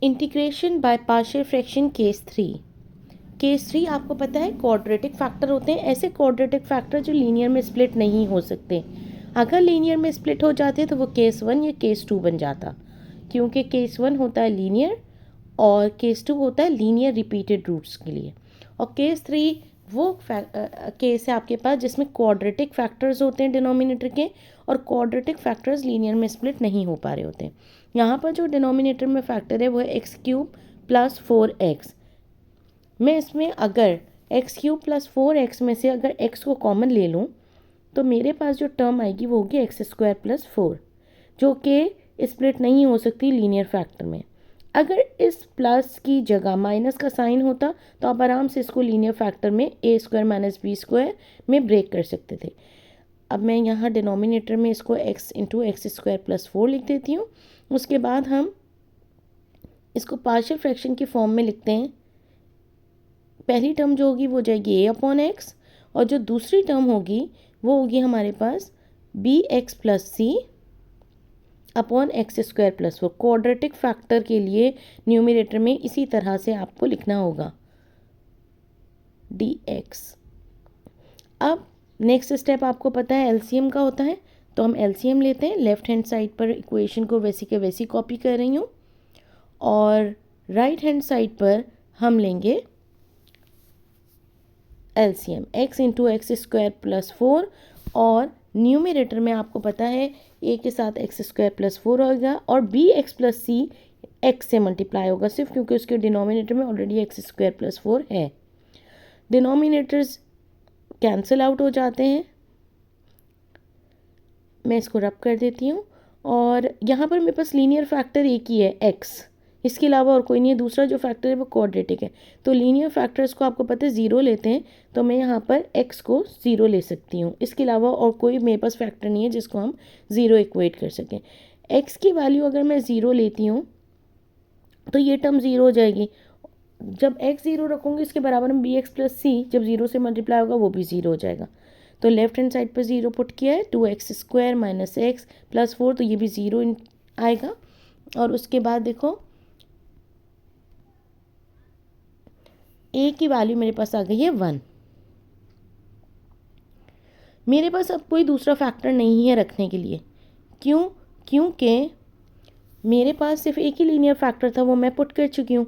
Integration by partial fraction case 3। Case 3 आपको पता है क्वाड्रेटिक फैक्टर होते हैं, ऐसे क्वाड्रेटिक फैक्टर जो लीनियर में स्प्लिट नहीं हो सकते। अगर लीनियर में स्प्लिट हो जाते तो वो केस 1 या केस 2 बन जाता, क्योंकि केस 1 होता है लीनियर और केस 2 होता है लीनियर रिपीटेड रूट्स के लिए। और केस 3 वो केस है आपके पास जिसमें क्वाड्रेटिक फैक्टर्स होते हैं डिनोमिनेटर के, और क्वाड्रेटिक फैक्टर्स लीनियर में स्प्लिट नहीं हो पा रहे होते हैं। यहाँ पर जो डिनोमिनेटर में फैक्टर है वो है एक्स क्यूब प्लस 4x। मैं इसमें अगर एक्स क्यूब प्लस 4x में से अगर x को कॉमन ले लूँ तो मेरे पास जो टर्म आएगी वो होगी एक्स स्क्वायर प्लस 4, जो कि स्प्लिट नहीं हो सकती लीनियर फैक्टर में। अगर इस प्लस की जगह माइनस का साइन होता तो आप आराम से इसको लीनियर फैक्टर में ए स्क्वायर माइनस बी स्क्वायर में ब्रेक कर सकते थे। अब मैं यहाँ डिनोमिनेटर में इसको x into x square plus 4 लिख देती हूँ। उसके बाद हम इसको पार्शियल फ्रैक्शन की फॉर्म में लिखते हैं। पहली टर्म जो होगी वो जाएगी a अपॉन एक्स, और जो दूसरी टर्म होगी वो होगी हमारे पास B x plus C upon x square plus 4। Quadratic factor के लिए न्यूमरेटर में इसी तरह से आपको लिखना होगा dx। अब नेक्स्ट स्टेप आपको पता है एलसीएम का होता है, तो हम एलसीएम लेते हैं। लेफ्ट हैंड साइड पर इक्वेशन को वैसी के वैसी कॉपी कर रही हूँ, और राइट हैंड साइड पर हम लेंगे LCM x into x square plus 4, और न्यूमरेटर में आपको पता है a के साथ एक्स स्क्वायर प्लस 4 होगा और बी एक्स प्लस सी x से मल्टीप्लाई होगा, सिर्फ क्योंकि उसके डिनोमिनेटर में ऑलरेडी एक्स स्क्वायर प्लस 4 है। डिनोमिनेटर्स कैंसिल आउट हो जाते हैं। मैं इसको रब कर देती हूँ, और यहाँ पर मेरे पास लीनियर फैक्टर एक ही है x, इसके अलावा और कोई नहीं है। दूसरा जो फैक्टर है वो क्वाड्रेटिक है, तो लीनियर फैक्टर्स को आपको पता है ज़ीरो लेते हैं, तो मैं यहाँ पर x को ज़ीरो ले सकती हूँ। इसके अलावा और कोई मेरे पास फैक्टर नहीं है जिसको हम ज़ीरो इक्वेट कर सकें। x की वैल्यू अगर मैं ज़ीरो लेती हूँ तो ये टर्म ज़ीरो हो जाएगी। जब x ज़ीरो रखूँगी इसके बराबर में बी एक्स प्लस सी जब ज़ीरो से मल्टीप्लाई होगा वो भी ज़ीरो हो जाएगा। तो लेफ्ट हैंड साइड पर ज़ीरो पुट किया है, 2x square minus x plus 4, तो ये भी ज़ीरो आएगा। और उसके बाद देखो a की वैल्यू मेरे पास आ गई है 1। मेरे पास अब कोई दूसरा फैक्टर नहीं है रखने के लिए, क्यों? क्योंकि मेरे पास सिर्फ एक ही लीनियर फैक्टर था, वो मैं पुट कर चुकी हूँ।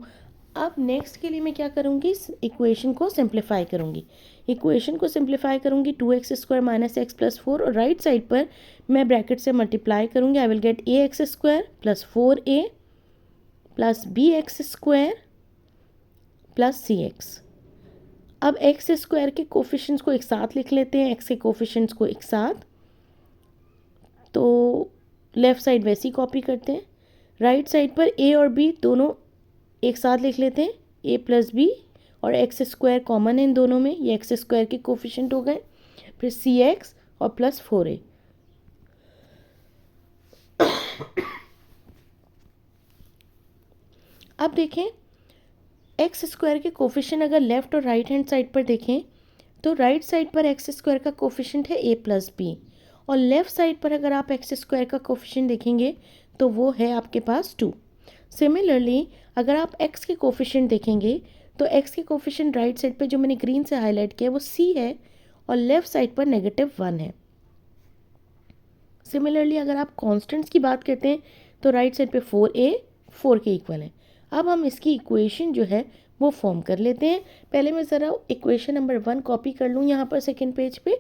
अब नेक्स्ट के लिए मैं क्या करूँगी, इस इक्वेशन को सिंप्लीफाई करूँगी। इक्वेशन को सिंप्लीफाई करूँगी 2x square minus x plus 4, और राइट साइड पर मैं ब्रैकेट से मल्टीप्लाई करूँगी। I will get a x square plus 4a plus b x square plus c x. अब एक्स स्क्वायर के कोफिशिएंट्स को एक साथ लिख लेते हैं, एक्स के कोफिशिएंट्स को एक साथ, तो लेफ़्ट साइड वैसी कॉपी करते हैं। राइट साइड पर a और b दोनों एक साथ लिख लेते हैं, a प्लस बी, और एक्स स्क्वायर कॉमन है इन दोनों में, ये एक्स स्क्वायर के कोफिशिएंट हो गए। फिर सी एक्स और प्लस 4a। अब देखें एक्स स्क्वायर के कोफिशिएंट अगर लेफ़्ट और राइट हैंड साइड पर देखें तो राइट साइड पर एक्स स्क्वायर का कोफिशिएंट है a प्लस बी, और लेफ़्ट साइड पर अगर आप एक्स स्क्वायर का कोफिशिएंट देखेंगे तो वो है आपके पास 2। सिमिलरली अगर आप x के कोफिशिएंट देखेंगे तो x के कोफिशिएंट राइट साइड पे जो मैंने ग्रीन से हाईलाइट किया वो c है, और लेफ़्ट साइड पर -1 है। सिमिलरली अगर आप कॉन्स्टेंट्स की बात करते हैं तो राइट साइड पे 4a 4 के इक्वल है। अब हम इसकी इक्वेशन जो है वो फॉर्म कर लेते हैं। पहले मैं ज़रा इक्वेशन नंबर 1 कॉपी कर लूँ यहाँ पर सेकेंड पेज पे,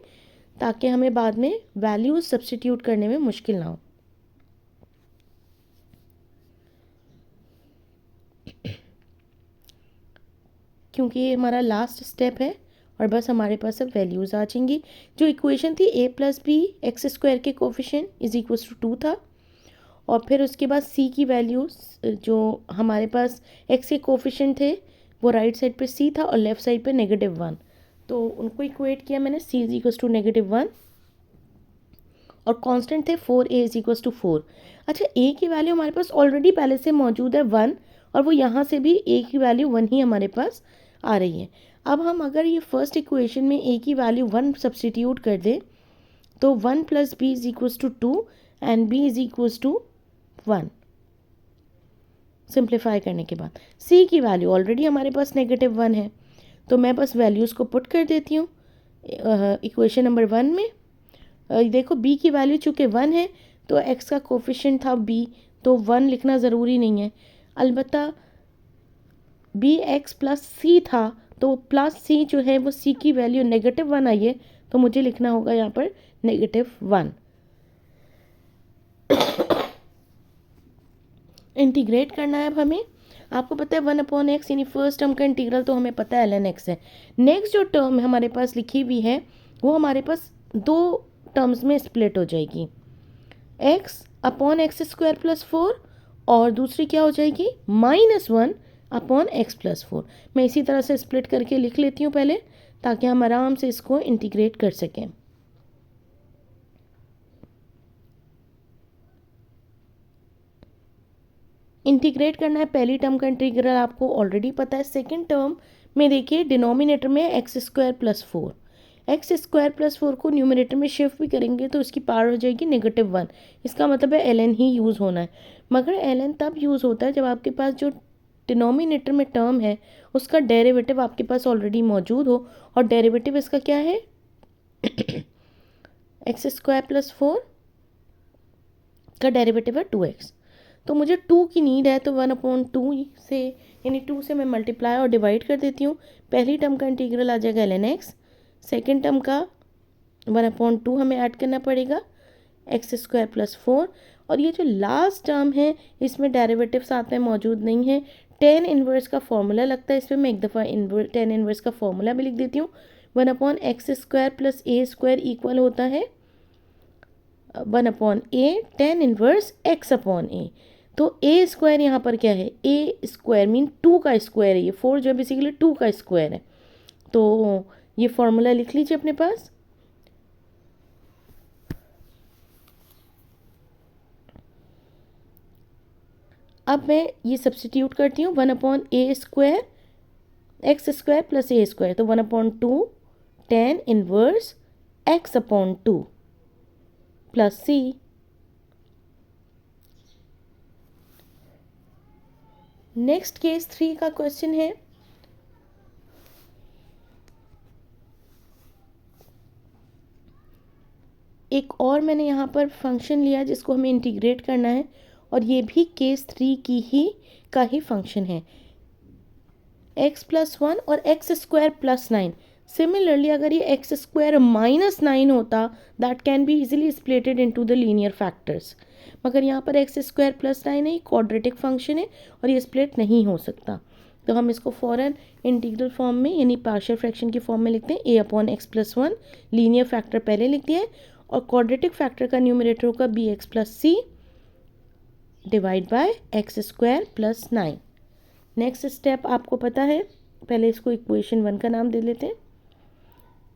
ताकि हमें बाद में वैल्यूज़ सब्स्टिट्यूट करने में मुश्किल ना हो। क्योंकि ये हमारा लास्ट स्टेप है और बस हमारे पास अब वैल्यूज़ आ जाएंगी। जो इक्वेशन थी a plus b x square के कोफिशिएंट इज इक्वल्स टू 2 था, और फिर उसके बाद c की वैल्यू जो हमारे पास x के कोफिशिएंट थे वो राइट साइड पे c था और लेफ़्ट साइड पे -1, तो उनको इक्वेट किया मैंने, c इज इक्वल्स टू -1, और कांस्टेंट थे 4a इज इक्वल्स टू 4। अच्छा, a की वैल्यू हमारे पास ऑलरेडी पहले से मौजूद है 1, और वो यहाँ से भी a की वैल्यू 1 ही हमारे पास आ रही है। अब हम अगर ये फर्स्ट इक्वेशन में a की वैल्यू 1 सब्स्टिट्यूट कर दें तो 1 plus b is equals to 2 and b is equals to 1। Simplify करने के बाद c की वैल्यू ऑलरेडी हमारे पास -1 है, तो मैं बस वैल्यूज़ को पुट कर देती हूँ इक्वेशन नंबर 1 में। देखो b की वैल्यू चूँकि 1 है तो x का कोफिशिएंट था b, तो 1 लिखना ज़रूरी नहीं है। अलबत्ता bx प्लस c था, तो प्लस c जो है वो c की वैल्यू -1 आई है, तो मुझे लिखना होगा यहाँ पर -1। इंटीग्रेट करना है अब हमें। आपको पता है 1/x यानी फर्स्ट टर्म का इंटीग्रल तो हमें पता है ln x है। नेक्स्ट जो टर्म हमारे पास लिखी हुई है वो हमारे पास दो टर्म्स में स्प्लिट हो जाएगी, x/x² + 4 और दूसरी क्या हो जाएगी -1/x + 4। मैं इसी तरह से स्प्लिट करके लिख लेती हूँ पहले, ताकि हम आराम से इसको इंटीग्रेट कर सकें। इंटीग्रेट करना है, पहली टर्म का इंटीग्रल आपको ऑलरेडी पता है। सेकंड टर्म में देखिए डिनोमिनेटर में x² + 4, x² + 4 को न्यूमरेटर में शिफ्ट भी करेंगे तो उसकी पावर हो जाएगी -1। इसका मतलब है ln ही यूज़ होना है, मगर ln तब यूज़ होता है जब आपके पास जो डिनोमिनेटर में टर्म है उसका डेरिवेटिव आपके पास ऑलरेडी मौजूद हो, और डेरिवेटिव इसका क्या है x² + 4 का डेरिवेटिव है 2x। तो मुझे 2 की नीड है, तो 1/2 से यानी 2 से मैं मल्टीप्लाई और डिवाइड कर देती हूँ। पहली टर्म का इंटीग्रल आ जाएगा ln x, सेकेंड टर्म का 1/2 हमें ऐड करना पड़ेगा x² + 4, और ये जो लास्ट टर्म है इसमें डेरिवेटिव साथ में मौजूद नहीं है। tan इनवर्स का फॉर्मूला लगता है इसमें, मैं एक दफ़ा tan इनवर्स का फॉर्मूला भी लिख देती हूँ। 1/x² + a² इक्वल होता है 1/a tan इनवर्स x/a। तो a² यहाँ पर क्या है, a² मीन 2 का स्क्वायर है, ये 4 जो है बेसिकली 2 का स्क्वायर है। तो ये फॉर्मूला लिख लीजिए अपने पास। अब मैं ये सब्स्टिट्यूट करती हूँ, 1/a² x² + a², तो 1/2 tan inverse x/2 plus c। Next case 3 का क्वेश्चन है, एक और मैंने यहाँ पर फंक्शन लिया जिसको हमें इंटीग्रेट करना है, और ये भी केस 3 का ही फंक्शन है, x + 1 और x² + 9। सिमिलरली अगर ये x² - 9 होता, that can be easily splitted into the linear factors, मगर यहाँ पर x² + 9 है, क्वाड्रेटिक फंक्शन है और ये स्प्लिट नहीं हो सकता। तो हम इसको फ़ौरन इंटीग्रल फॉर्म में यानी पार्शियल फ्रैक्शन की फॉर्म में लिखते हैं, a/x + 1, लीनियर फैक्टर पहले लिख दिया है, और क्वाड्रेटिक फैक्टर का न्यूमरेटर होगा bx + c divide by x² + 9। Next step आपको पता है, पहले इसको इक्वेशन 1 का नाम दे लेते हैं,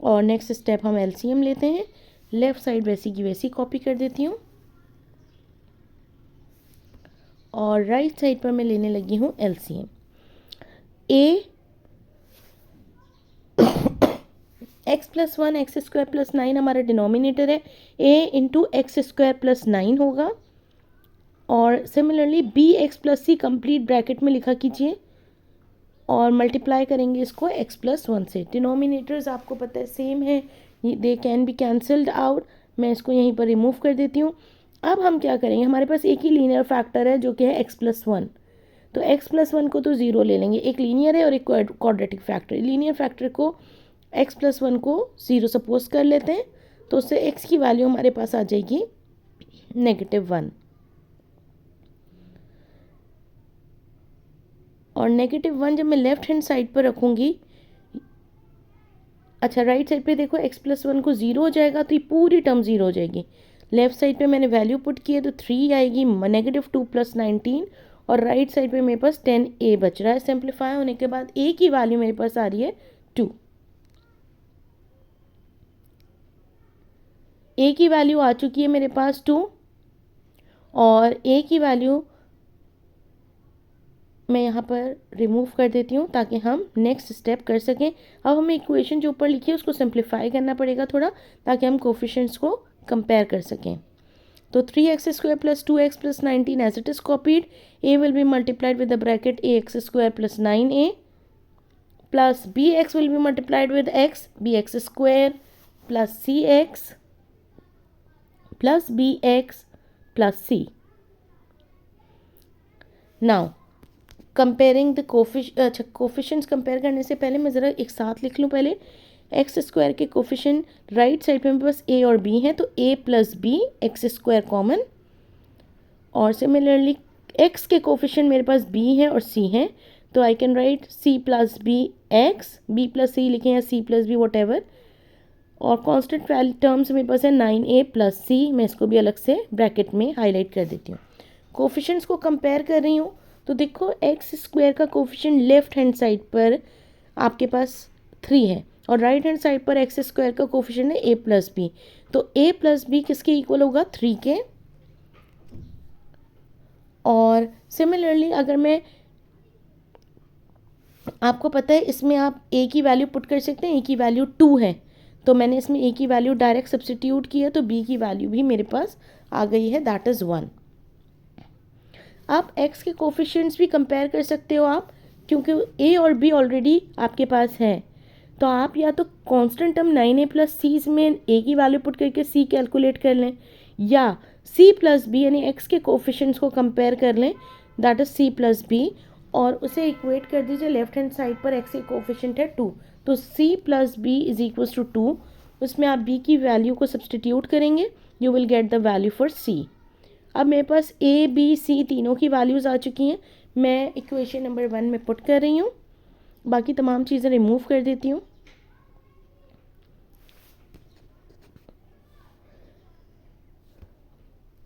और नेक्स्ट स्टेप हम एलसीएम लेते हैं। लेफ़्ट साइड वैसी की वैसी कॉपी कर देती हूँ, और राइट साइड पर मैं लेने लगी हूँ एलसीएम। a x + 1 x² + 9 हमारा डिनोमिनेटर है, a × x² + 9 होगा, और similarly bx + c complete bracket में लिखा कीजिए, और मल्टीप्लाई करेंगे इसको x + 1 से। डिनोमिनेटर्स आपको पता है सेम है, they can be cancelled out. मैं इसको यहीं पर रिमूव कर देती हूँ। अब हम क्या करेंगे, हमारे पास एक ही लीनियर फैक्टर है जो कि है x + 1, तो x + 1 को तो 0 ले लेंगे, एक लीनियर है और एक क्वाड्रेटिक फैक्टर। लीनियर फैक्टर को x + 1 को 0 सपोज कर लेते हैं, तो उससे x की वैल्यू हमारे पास आ जाएगी -1, और -1 जब मैं लेफ्ट हैंड साइड पर रखूँगी, अच्छा राइट साइड पे देखो x + 1 को 0 हो जाएगा, तो ये पूरी टर्म 0 हो जाएगी। लेफ्ट साइड पे मैंने वैल्यू पुट की है तो 3 आएगी, -2 + 19, और राइट साइड पे मेरे पास 10a बच रहा है। सिंप्लीफाई होने के बाद a की वैल्यू मेरे पास आ रही है 2, a की वैल्यू आ चुकी है मेरे पास 2, और a की वैल्यू मैं यहाँ पर रिमूव कर देती हूँ ताकि हम नेक्स्ट स्टेप कर सकें। अब हमें इक्वेशन जो ऊपर लिखी है उसको सिंप्लीफाई करना पड़ेगा थोड़ा, ताकि हम कोफिशिएंट्स को कंपेयर कर सकें। तो 3x² + 2x + 19 as it is copied. A will be multiplied with the bracket ax² + 9a plus bx will be multiplied with x, bx² plus cx plus bx plus c. Now comparing the coefficients compare करने से पहले मैं ज़रा एक साथ लिख लूँ पहले। x² के कोफिशेंट राइट साइड पे मेरे पास a और b हैं, तो a + b x² कॉमन, और सिमिलरली x के कोफिशेंट मेरे पास b हैं और c हैं, तो I can write c + b x, b + c लिखें या c + b वॉटेवर, और कांस्टेंट वैल्यू टर्म्स मेरे पास है 9a + c, मैं इसको भी अलग से ब्रैकेट में हाईलाइट कर देती हूँ। कोफिशेंट्स को कंपेयर कर रही हूँ, तो देखो x² का कोफिशेंट लेफ्ट हैंड साइड पर आपके पास 3 है और राइट हैंड साइड पर x² का कोफिशेंट है a + b, तो a + b किसके इक्वल होगा? 3 के। और सिमिलरली अगर मैं, आपको पता है इसमें आप a की वैल्यू पुट कर सकते हैं, a की वैल्यू 2 है, तो मैंने इसमें a की वैल्यू डायरेक्ट सब्स्टिट्यूट किया, तो b की वैल्यू भी मेरे पास आ गई है, दैट इज़ 1। आप x के कोफिशिएंट्स भी कंपेयर कर सकते हो आप, क्योंकि a और b ऑलरेडी आपके पास है, तो आप या तो कांस्टेंट टर्म 9a + c में a की वैल्यू पुट करके c कैलकुलेट कर लें, या c + b यानी x के कोफिशिएंट्स को कंपेयर कर लें, दैट इज़ c + b, और उसे इक्वेट कर दीजिए। लेफ्ट हैंड साइड पर x के कोफिशिएंट है 2, तो c + b = 2, उसमें आप b की वैल्यू को सब्सटीट्यूट करेंगे, you will get the value for c। अब मेरे पास a b c तीनों की वैल्यूज़ आ चुकी हैं, मैं इक्वेशन नंबर 1 में पुट कर रही हूँ, बाकी तमाम चीज़ें रिमूव कर देती हूँ।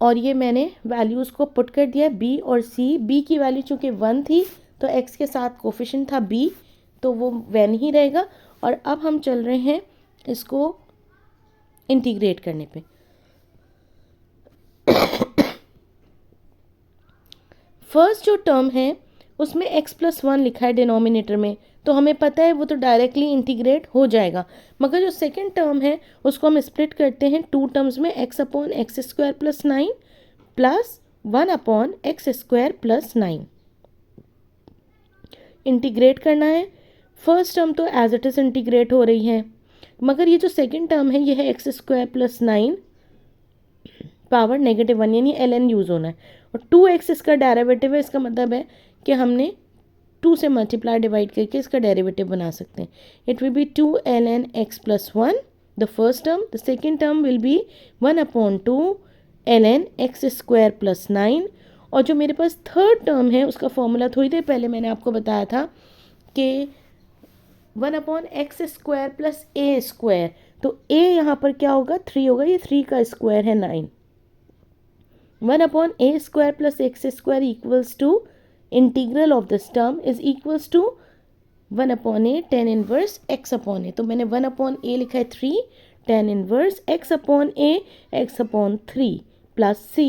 और ये मैंने वैल्यूज़ को पुट कर दिया b और c। b की वैल्यू चूँकि 1 थी, तो x के साथ कोफिशिएंट था b, तो वो 1 ही रहेगा। और अब हम चल रहे हैं इसको इंटीग्रेट करने पे। फर्स्ट जो टर्म है उसमें x + 1 लिखा है डिनोमिनेटर में, तो हमें पता है वो तो डायरेक्टली इंटीग्रेट हो जाएगा, मगर जो सेकंड टर्म है उसको हम स्प्लिट करते हैं 2 टर्म्स में, x/x² + 9 प्लस 1/x² + 9। इंटीग्रेट करना है, फर्स्ट टर्म तो एज इट इज़ इंटीग्रेट हो रही है, मगर ये जो सेकंड टर्म है ये है x² + 9 पावर -1, यानी ln यूज़ होना है, और 2x इसका डेरिवेटिव है, इसका मतलब है कि हमने 2 से मल्टीप्लाई डिवाइड करके इसका डेरिवेटिव बना सकते हैं। It will be 2 ln x + 1 the first term, the second term will be 1/2 ln x² + 9, और जो मेरे पास थर्ड टर्म है उसका फॉर्मूला थोड़ी देर पहले मैंने आपको बताया था कि 1/x² + a², तो a यहाँ पर क्या होगा? 3 होगा, ये 3 का स्क्वायर है 9। 1/a² + x² equals to integral of this term is equals to 1/a tan inverse x/a, तो मैंने 1/a लिखा है 3 tan inverse x/a x/3 plus c